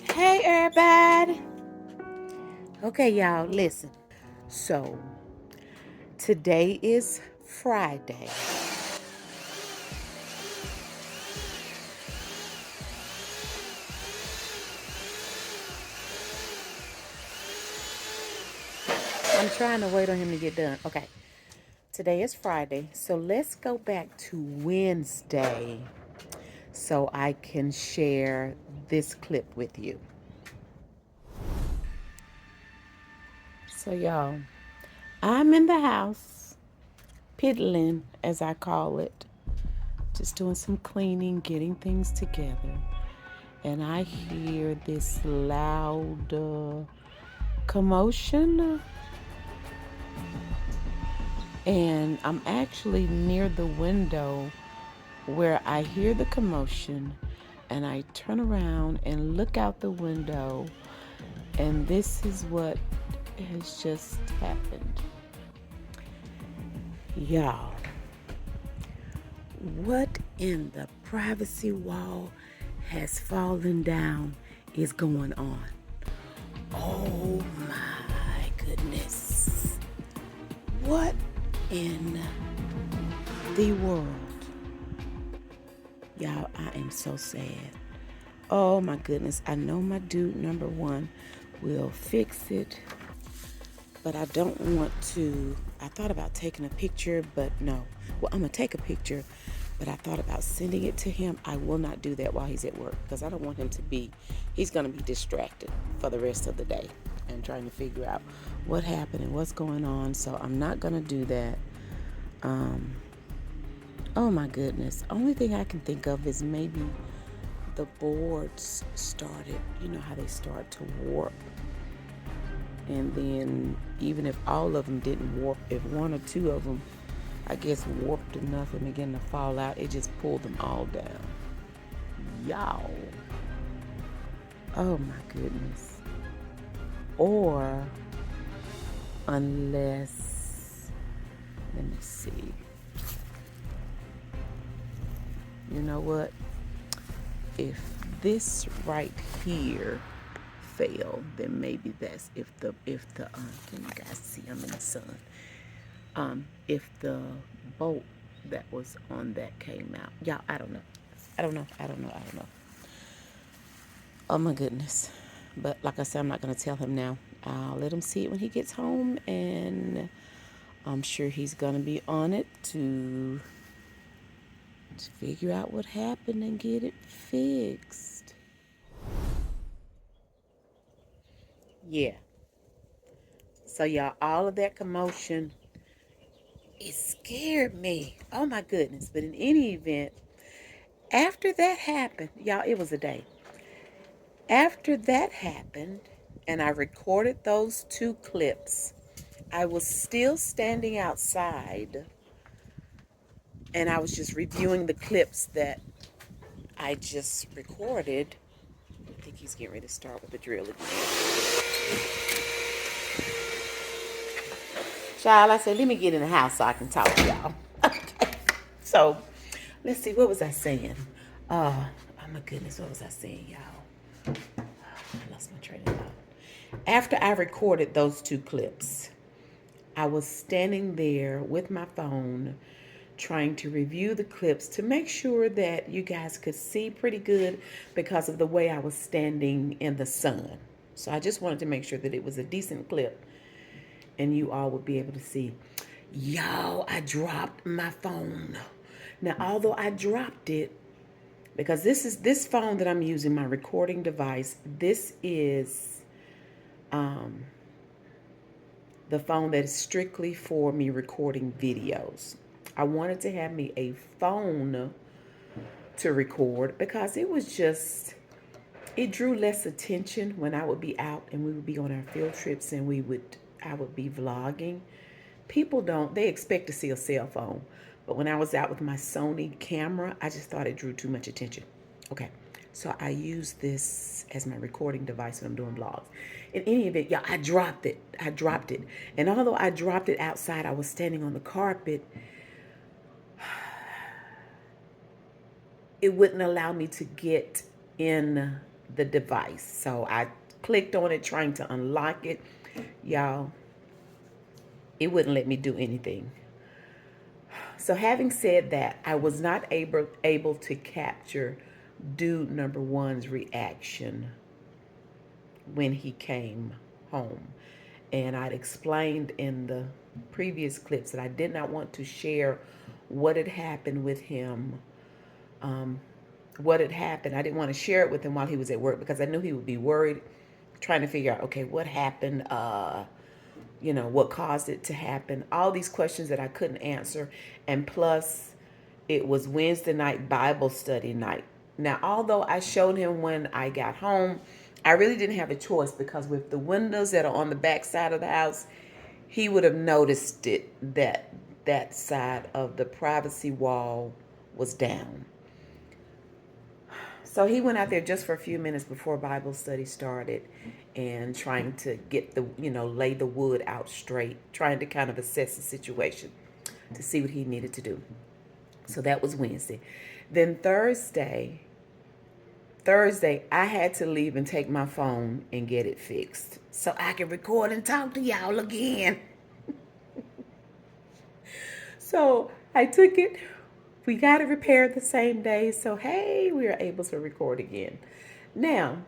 Hey everybody. Okay, y'all, listen. So, today is Friday. I'm trying to wait on him to get done. Okay. Today is Friday. So, let's go back to Wednesday so I can share this clip with you. So, y'all, I'm in the house, piddling, as I call it, just doing some cleaning, getting things together. And I hear this loud commotion. And I'm actually near the window where I hear the commotion. And I turn around and look out the window. And this is what has just happened. Y'all, what in the privacy wall has fallen down is going on? Oh my goodness. What in the world? Y'all, I am so sad. Oh my goodness. I know my dude number one will fix it, but I don't want to. I thought about taking a picture, but no. Well, I'm going to take a picture, but I thought about sending it to him. I will not do that while he's at work because I don't want him to be, he's going to be distracted for the rest of the day and trying to figure out what happened and what's going on. So I'm not going to do that. Oh my goodness. Only thing I can think of is maybe the boards started, you know how they start to warp. And then even if all of them didn't warp, if one or two of them, I guess, warped enough and began to fall out, it just pulled them all down. Y'all. Oh my goodness. Or unless, let me see. You know what? If this right here failed, then maybe that's if the can you guys see I'm in the sun? If the bolt that was on that came out. Y'all, I don't know. Oh my goodness. But like I said, I'm not gonna tell him now. I'll let him see it when he gets home, and I'm sure he's gonna be on it to figure out what happened and get it fixed. Yeah. So y'all, all of that commotion, it scared me. Oh my goodness. But in any event, after that happened, y'all, it was a day. After that happened, and I recorded those two clips, I was still standing outside, and I was just reviewing the clips that I just recorded. I think he's getting ready to start with the drill again. Child, I said, let me get in the house so I can talk to y'all. Okay. So, let's see, what was I saying? Oh my goodness, what was I saying, y'all? I lost my train of thought. After I recorded those two clips, I was standing there with my phone trying to review the clips to make sure that you guys could see pretty good because of the way I was standing in the sun. So I just wanted to make sure that it was a decent clip and you all would be able to see. Y'all, I dropped my phone. Now, although I dropped it, because this phone that I'm using, my recording device, this is the phone that is strictly for me recording videos. I wanted to have me a phone to record because it drew less attention when I would be out and we would be on our field trips and I would be vlogging. People they expect to see a cell phone. But when I was out with my Sony camera, I just thought it drew too much attention. Okay, So I use this as my recording device when I'm doing vlogs. In any event, y'all, I dropped it. And although I dropped it outside, I was standing on the carpet. It wouldn't allow me to get in the device. So I clicked on it trying to unlock it. Y'all, it wouldn't let me do anything. So having said that, I was not able to capture dude number one's reaction when he came home. And I'd explained in the previous clips that I did not want to share what had happened with him. What had happened. I didn't want to share it with him while he was at work because I knew he would be worried, trying to figure out, okay, what happened? You know, what caused it to happen? All these questions that I couldn't answer. And plus, it was Wednesday night Bible study night. Now, although I showed him when I got home, I really didn't have a choice because with the windows that are on the back side of the house, he would have noticed it that side of the privacy wall was down. So he went out there just for a few minutes before Bible study started and trying to get the, lay the wood out straight, trying to kind of assess the situation to see what he needed to do. So that was Wednesday. Then Thursday, I had to leave and take my phone and get it fixed so I could record and talk to y'all again. So I took it. We got it repaired the same day. So, hey, we were able to record again. Now,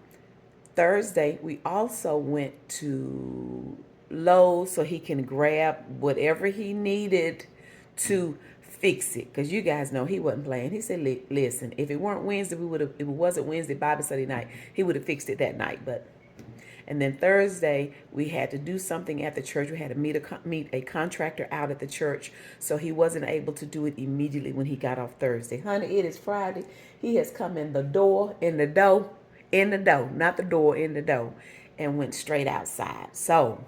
Thursday, we also went to Lowe's so he can grab whatever he needed to fix it. Because you guys know he wasn't playing. He said, listen, if it weren't Wednesday, if it wasn't Wednesday Bible study night, he would have fixed it that night. And then Thursday, we had to do something at the church. We had to meet a contractor out at the church. So he wasn't able to do it immediately when he got off Thursday. Honey, it is Friday. He has come in the door, not the door, in the door, and went straight outside. So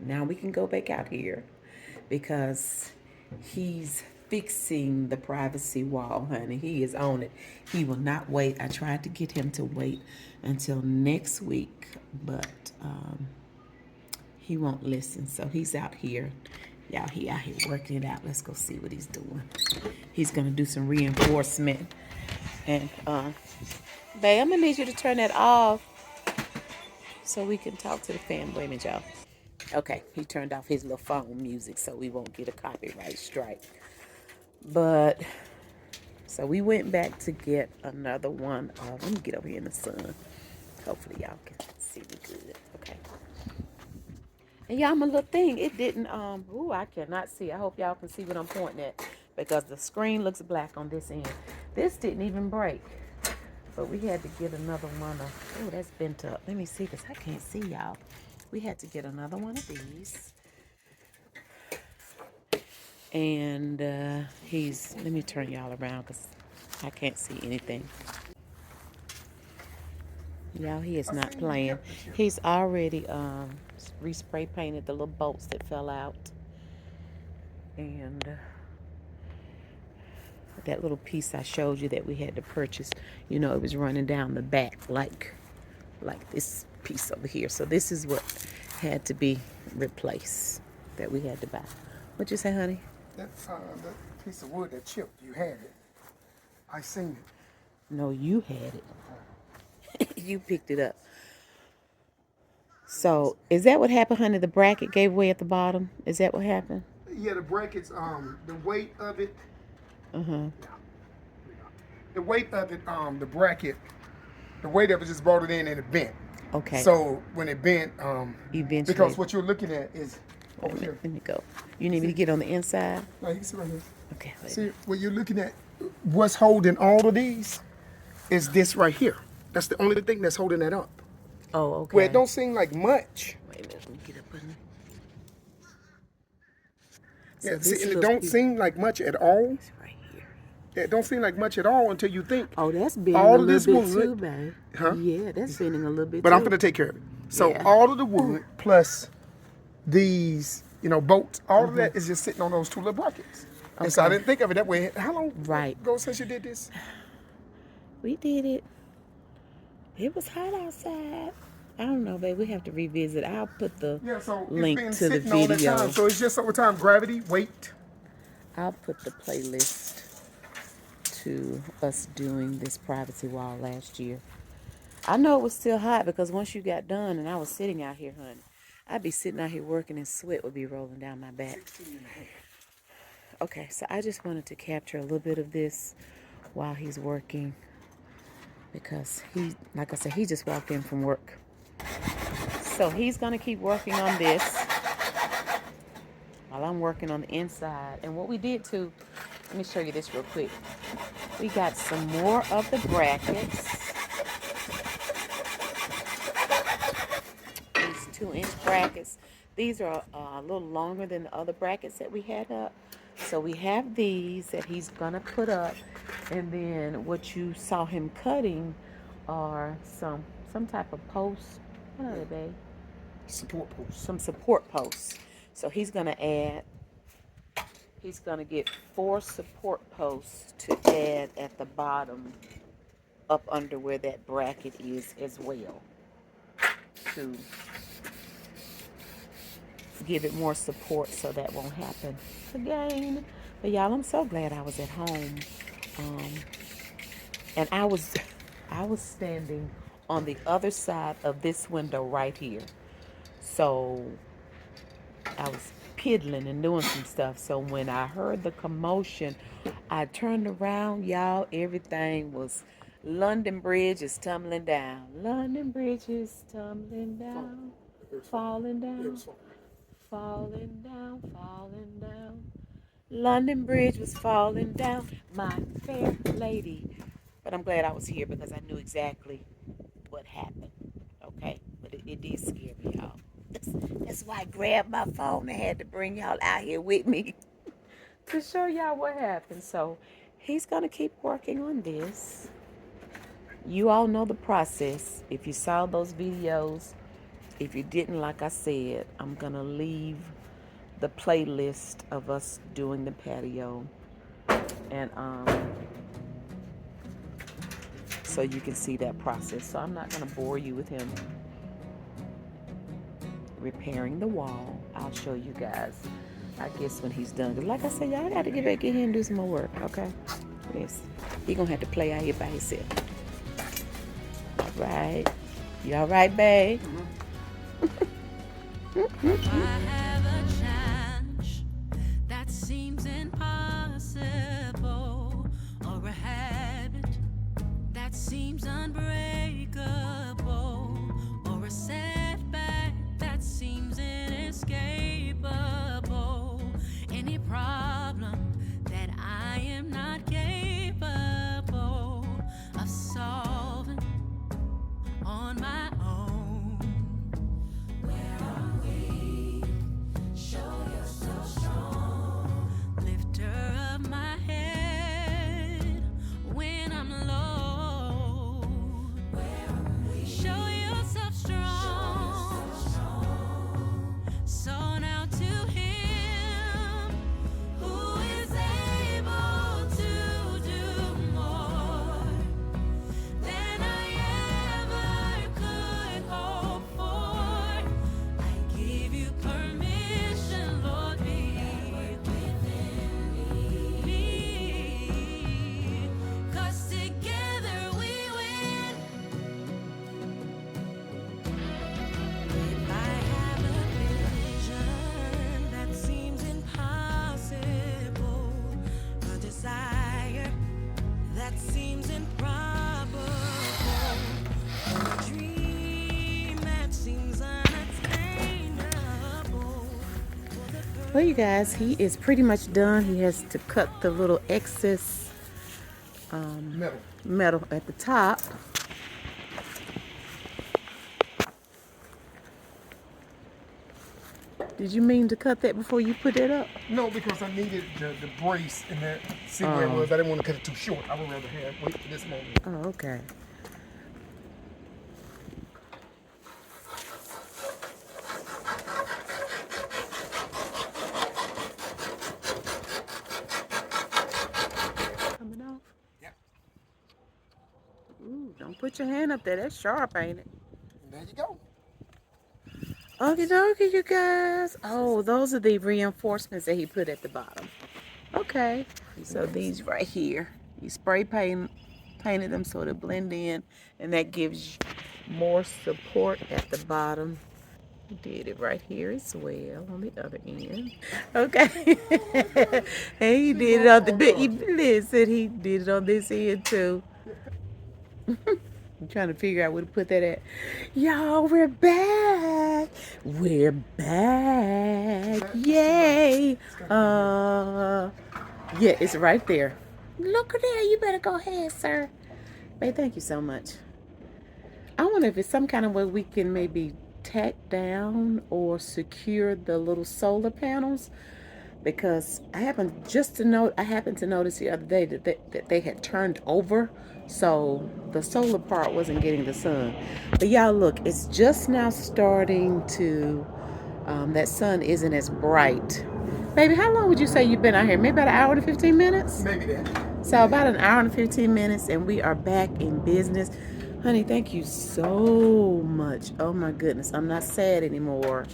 now we can go back out here because he's fixing the privacy wall, honey. He is on it. He will not wait. I tried to get him to wait until next week, but he won't listen. So he's out here. Y'all, he out here working it out. Let's go see what he's doing. He's going to do some reinforcement. And, babe, I'm going to need you to turn that off so we can talk to the fan. Wait a minute, y'all. Okay, he turned off his little phone music so we won't get a copyright strike. But, so we went back to get another one. Let me get over here in the sun. Hopefully y'all can see me good. Okay. And y'all, my little thing, it didn't, I cannot see. I hope y'all can see what I'm pointing at because the screen looks black on this end. This didn't even break. But we had to get another one of, that's bent up. Let me see because I can't see y'all. We had to get another one of these. And let me turn y'all around because I can't see anything. Y'all, he is not playing. He's already respray painted the little bolts that fell out. And that little piece I showed you that we had to purchase, it was running down the back like this piece over here. So this is what had to be replaced that we had to buy. What'd you say, honey? That piece of wood that chipped, you had it. I seen it. No, you had it. You picked it up. So, is that what happened, honey? The bracket gave way at the bottom? Is that what happened? Yeah, the brackets, the weight of it. Uh-huh. The weight of it, the bracket, the weight of it just brought it in and it bent. Okay. So, when it bent, eventually. because what you're looking at is over here. Let me go. You need me to get on the inside? No, you can see right here. Okay. See, what you're looking at, what's holding all of these is this right here. That's the only thing that's holding that up. Oh, okay. Well, it don't seem like much. Wait a minute, let me get up on So yeah, see, and it don't seem like much at all. It's right here. Yeah, it don't seem like much at all until you think. Oh, that's bending all a of this little bit wood, too, babe. Huh? Yeah, that's bending a little bit but too. I'm going to take care of it. So Yeah. all of the wood plus these, bolts, all of that is just sitting on those two little brackets. And so I didn't think of it that way. How long ago since you did this? We did it It was hot outside. I don't know, babe. We have to revisit. I'll put the Yeah, so link it's been to the sitting all that video. time. So it's just over time. Gravity, weight. I'll put the playlist to us doing this privacy wall last year. I know it was still hot because once you got done and I was sitting out here, honey, I'd be sitting out here working and sweat would be rolling down my back. Okay, so I just wanted to capture a little bit of this while he's working because he, like I said, he just walked in from work. So he's going to keep working on this while I'm working on the inside. And what we did too, let me show you this real quick. We got some more of the brackets. These 2-inch brackets. These are a little longer than the other brackets that we had up. So we have these that he's gonna put up, and then what you saw him cutting are some type of posts. What are they, babe? Support posts. Some support posts. So he's gonna get 4 support posts to add at the bottom up under where that bracket is as well, to give it more support so that won't happen again. But y'all, I'm so glad I was at home. And I was standing on the other side of this window right here. So I was piddling and doing some stuff. So when I heard the commotion, I turned around, y'all. Everything was London Bridge is tumbling down. London Bridge is tumbling down, falling down, falling down, falling down. London Bridge was falling down, my fair lady. But I'm glad I was here because I knew exactly what happened. Okay, but it did scare me, y'all. That's why I grabbed my phone and had to bring y'all out here with me to show y'all what happened. So he's gonna keep working on this. You all know the process. If you saw those videos, if you didn't, like I said, I'm gonna leave the playlist of us doing the patio, and so you can see that process. So I'm not gonna bore you with him repairing the wall. I'll show you guys, I guess, when he's done. Like I said, y'all got to get back in here and do some more work, okay? Yes. He gonna have to play out here by himself. All right. You all right, babe? I have a challenge that seems impossible, or a habit that seems unbreakable, or a setback that seems inescapable. Any problem that I am not capable of solving on my own. Where are we? Show yourself strong. Lifter of my head when I'm low. Where are we? Show yourself strong. So now to him who is able to do more than I ever could hope for. I give you permission, Lord, be within me. 'Cause together we win. If I have a vision that seems impossible, a desire that seems improbable, or a dream that seems unattainable. Well, you guys, he is pretty much done. He has to cut the little excess Metal. metal at the top. Did you mean to cut that before you put it up? No, because I needed the brace and that. See where it was. I didn't want to cut it too short. I would rather wait for this moment. Oh, okay. Coming off? Yeah. Ooh, don't put put your hand up there. That's sharp, ain't it? There you go. Okie dokie, you guys. Oh, those are the reinforcements that he put at the bottom. Okay. So these right here, he painted them so they blend in, and that gives more support at the bottom. He did it right here as well on the other end. Okay. And he did it on the bit. Listen, he did it on this end too. I'm trying to figure out where to put that at. Y'all, we're back. We're back. Yay. Yeah, it's right there. Look at there. You better go ahead, sir. Hey, thank you so much. I wonder if it's some kind of way we can maybe tack down or secure the little solar panels, because I happened to notice the other day that they had turned over, so the solar part wasn't getting the sun. But y'all, look, it's just now starting to that sun isn't as bright. Baby, how long would you say you've been out here? Maybe about an hour and 15 minutes? Maybe that. So about an hour and 15 minutes, and we are back in business. Honey, thank you so much. Oh my goodness, I'm not sad anymore.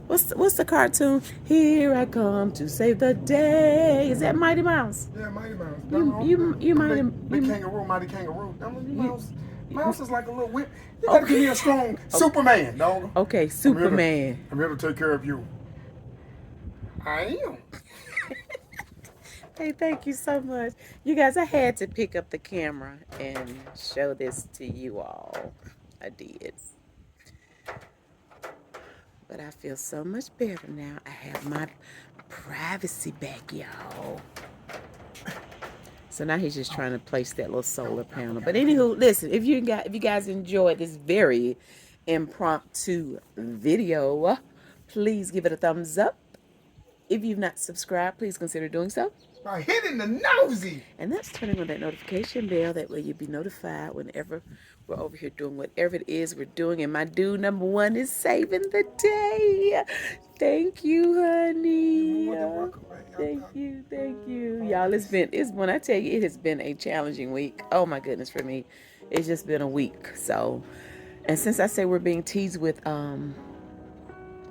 What's the cartoon? Here I come to save the day. Is that Mighty Mouse? Yeah, Mighty Mouse. You Mighty Kangaroo, Mighty Kangaroo. Mouse is like a little whip. You gotta give me a strong Superman, dog. Okay, Superman. I'm here to take care of you. I am. Hey, thank you so much. You guys, I had to pick up the camera and show this to you all. I did. But I feel so much better now. I have my privacy back, y'all. So now he's just trying to place that little solar panel. But anywho, listen, if you guys enjoyed this very impromptu video, please give it a thumbs up. If you've not subscribed, please consider doing so. By hitting the nosy. And that's turning on that notification bell. That way you'll be notified whenever we're over here doing whatever it is we're doing. And my dude number one is saving the day. Thank you, honey. Thank you. Y'all, it's when I tell you, it has been a challenging week. Oh my goodness, for me. It's just been a week. So, and since I say we're being teased with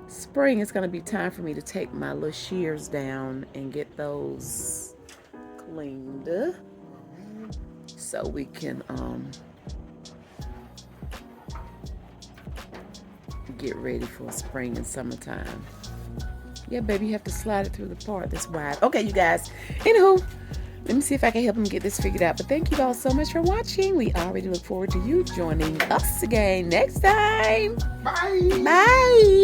spring, it's gonna be time for me to take my little shears down and get those cleaned so we can get ready for spring and summertime. Yeah, baby, you have to slide it through the part that's wide. Okay, you guys, anywho, let me see if I can help him get this figured out. But thank you all so much for watching. We already look forward to you joining us again next time. Bye. Bye.